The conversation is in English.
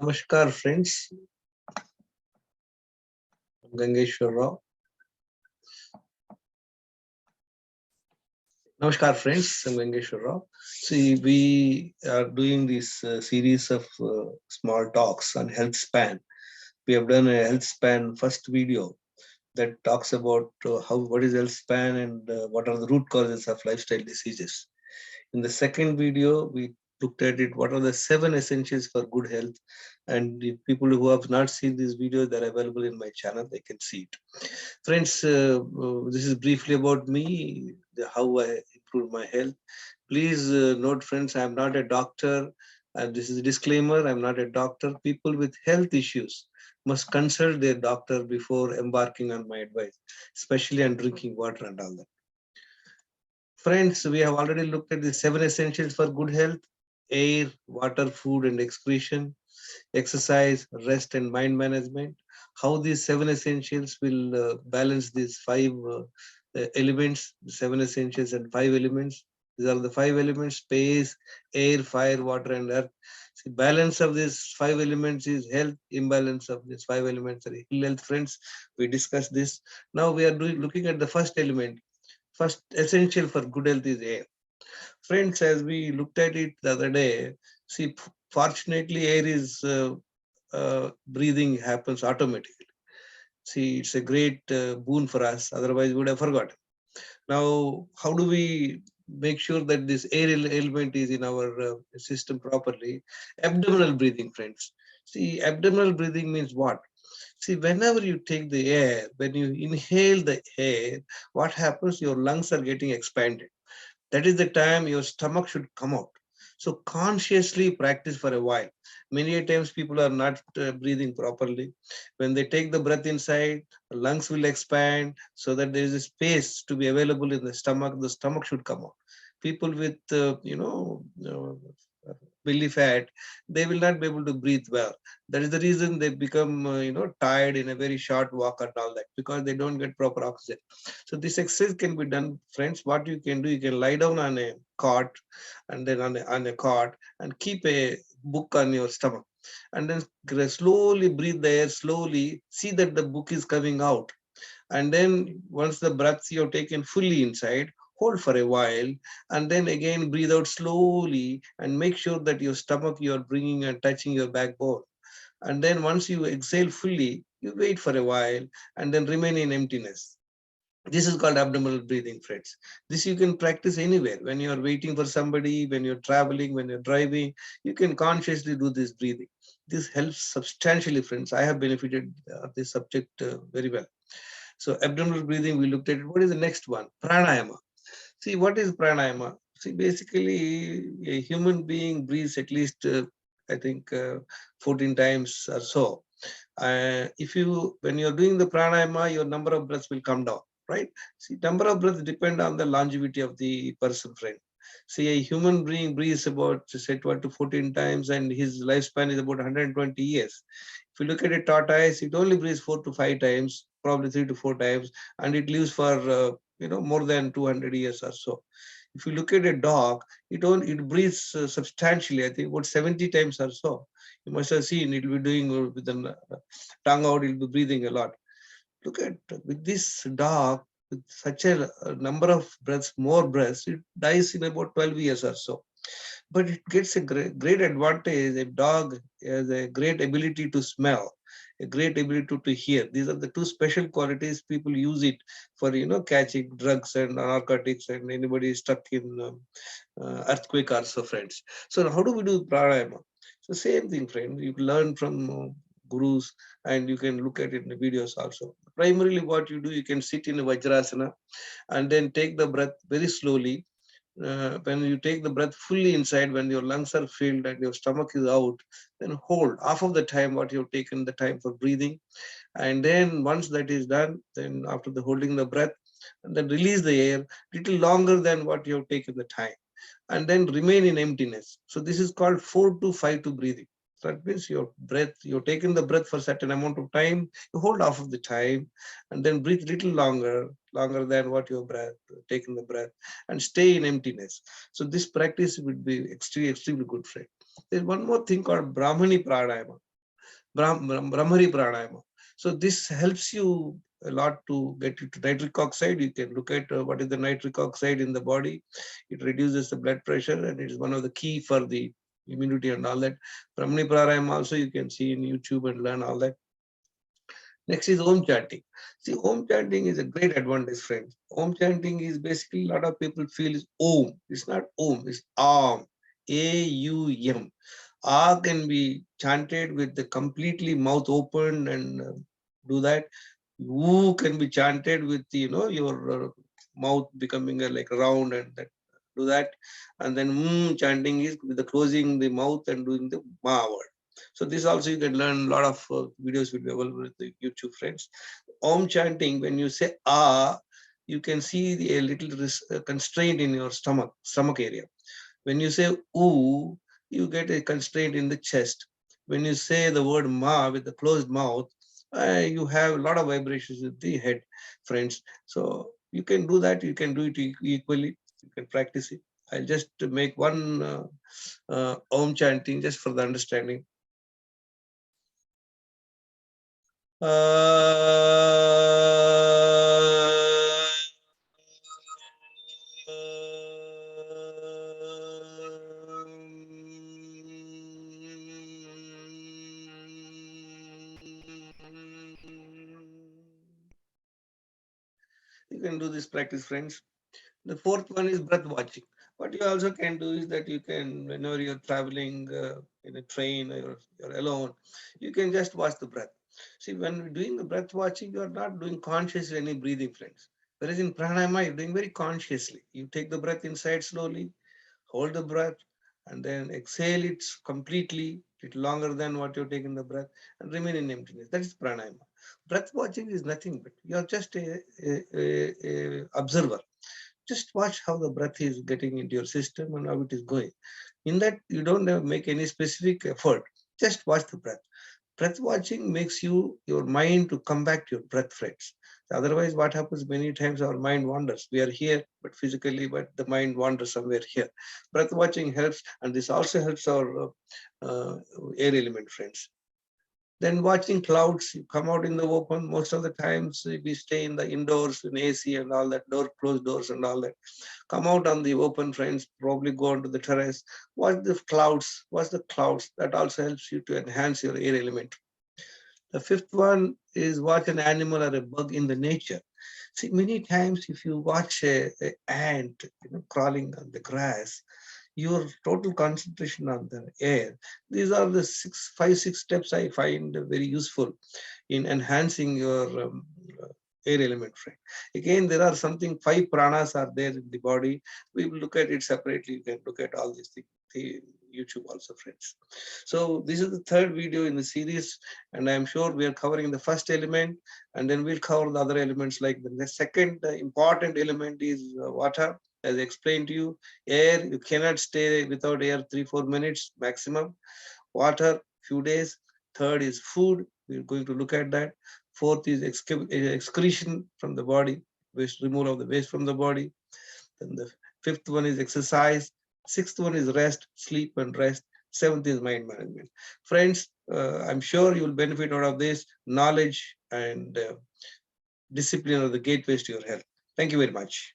Namaskar friends, I'm Gangeshwar Rao. Namaskar friends, I'm Gangeshwar Rao. See, we are doing this series of small talks on health span. We have done a health span first video that talks about what is health span and what are the root causes of lifestyle diseases. In the second video, we looked at it. What are the 7 essentials for good health? And if people who have not seen this video, they're available in my channel. They can see it. Friends, this is briefly about me, how I improved my health. Please note, friends, I am not a doctor. And this is a disclaimer. I'm not a doctor. People with health issues must consult their doctor before embarking on my advice, especially on drinking water and all that. Friends, we have already looked at the 7 essentials for good health: air, water, food, and excretion, exercise, rest, and mind management. How these 7 essentials will balance these 5 elements, 7 essentials and 5 elements. These are the 5 elements: space, air, fire, water, and earth. See, balance of these 5 elements is health, imbalance of these 5 elements are ill health. Friends, we discussed this. Now we are looking at the first element. First essential for good health is air. Friends, as we looked at it the other day, see, fortunately, air is breathing happens automatically. See, it's a great boon for us. Otherwise, we would have forgotten. Now, how do we make sure that this air element is in our system properly? Abdominal breathing, friends. See, abdominal breathing means what? See, whenever you take the air, when you inhale the air, what happens? Your lungs are getting expanded. That is the time your stomach should come out. So consciously practice for a while. Many times people are not breathing properly. When they take the breath inside, the lungs will expand so that there is a space to be available in the stomach. The stomach should come out. People with belly fat, they will not be able to breathe well. That is the reason they become tired in a very short walk and all that, because they don't get proper oxygen. So this exercise can be done, friends. What you can do, you can lie down on a cot, and then on a cot, and keep a book on your stomach, and then slowly breathe the air, slowly see that the book is coming out. And then once the breaths you have taken fully inside, hold for a while, and then again breathe out slowly, and make sure that your stomach you are bringing and touching your backbone. And then once you exhale fully, you wait for a while, and then remain in emptiness. This is called abdominal breathing, friends. This you can practice anywhere. When you are waiting for somebody, when you're traveling, when you're driving, you can consciously do this breathing. This helps substantially, friends. I have benefited this subject very well. So abdominal breathing, we looked at it. What is the next one? Pranayama. See, what is pranayama? See, basically, a human being breathes at least, I think, 14 times or so. When you're doing the pranayama, your number of breaths will come down, right? See, number of breaths depend on the longevity of the person, friend. See, a human being breathes about, say, 12 to 14 times, and his lifespan is about 120 years. If you look at a tortoise, it only breathes 4 to 5 times, probably 3 to 4 times, and it lives for more than 200 years or so. If you look at a dog, it breathes substantially. I think about 70 times or so. You must have seen it will be doing with the tongue out. It will be breathing a lot. Look at with this dog with such a number of breaths, more breaths, it dies in about 12 years or so. But it gets a great advantage. A dog has a great ability to smell, a great ability to hear. These are the two special qualities. People use it for catching drugs and narcotics, and anybody stuck in earthquake also, friends. So how do we do pranayama? So same thing, friends. You can learn from gurus, and you can look at it in the videos also. Primarily what you do, you can sit in a vajrasana and then take the breath very slowly. When you take the breath fully inside, when your lungs are filled and your stomach is out, then hold half of the time what you've taken the time for breathing. And then once that is done, then after the holding the breath, and then release the air little longer than what you have taken the time, and then remain in emptiness. So this is called 4-5-2 breathing. So that means your breath, you're taking the breath for a certain amount of time, you hold half of the time, and then breathe little longer than what your breath, taking the breath, and stay in emptiness. So this practice would be extremely good, friend. There's one more thing called Brahmani Pranayama. Brahmani Pranayama. So this helps you a lot to get into nitric oxide. You can look at what is the nitric oxide in the body. It reduces the blood pressure, and it is one of the key for the immunity and all that. Brahmani Pranayama also you can see in YouTube and learn all that. Next is Om chanting. See, Om chanting is a great advantage, friends. Om chanting is basically a lot of people feel is Om. It's not Om, it's Am. A-U-M. Ah can be chanted with the completely mouth open and do that. Woo can be chanted with your mouth becoming like round and that do that. And then chanting is with the closing the mouth and doing the ma word. So this also you can learn. A lot of videos will be available with the YouTube friends. Om chanting, when you say ah, you can see a little constraint in your stomach area. When you say oo, you get a constraint in the chest. When you say the word ma with the closed mouth, you have a lot of vibrations with the head, friends. So you can do that. You can do it equally. You can practice it. I'll just make one Om chanting just for the understanding. You can do this practice, friends. The fourth one is breath watching. What you also can do is that you can, whenever you're traveling in a train or you're alone, you can just watch the breath. See, when you're doing the breath watching, you're not doing consciously any breathing, friends. Whereas in pranayama, you're doing very consciously. You take the breath inside slowly, hold the breath, and then exhale it completely, it longer than what you're taking the breath, and remain in emptiness. That is pranayama. Breath watching is nothing but you're just a observer. Just watch how the breath is getting into your system and how it is going. In that, you don't make any specific effort. Just watch the breath. Breath watching makes your mind to come back to your breath, friends. Otherwise, what happens many times our mind wanders. We are here, but physically, but the mind wanders somewhere here. Breath watching helps, and this also helps our air element, friends. Then watching clouds, you come out in the open. Most of the times we stay in the indoors in AC and all that, closed doors and all that. Come out on the open, friends, probably go onto the terrace, watch the clouds, watch the clouds. That also helps you to enhance your air element. The fifth one is watch an animal or a bug in the nature. See, many times if you watch a ant crawling on the grass, your total concentration on the air. These are the 6 steps I find very useful in enhancing your air element, friend. Again, there are something 5 pranas are there in the body. We will look at it separately. You can look at all these things. The YouTube also, friends. So this is the third video in the series, and I'm sure we are covering the first element, and then we'll cover the other elements. Like the second important element is water. As I explained to you, air, you cannot stay without air 3-4 minutes maximum. Water, few days. Third is food. We're going to look at that. Fourth is excretion from the body, waste removal of the waste from the body. Then the fifth one is exercise. Sixth one is rest, sleep and rest. Seventh is mind management. Friends, I'm sure you will benefit out of this. Knowledge and discipline are the gateways to your health. Thank you very much.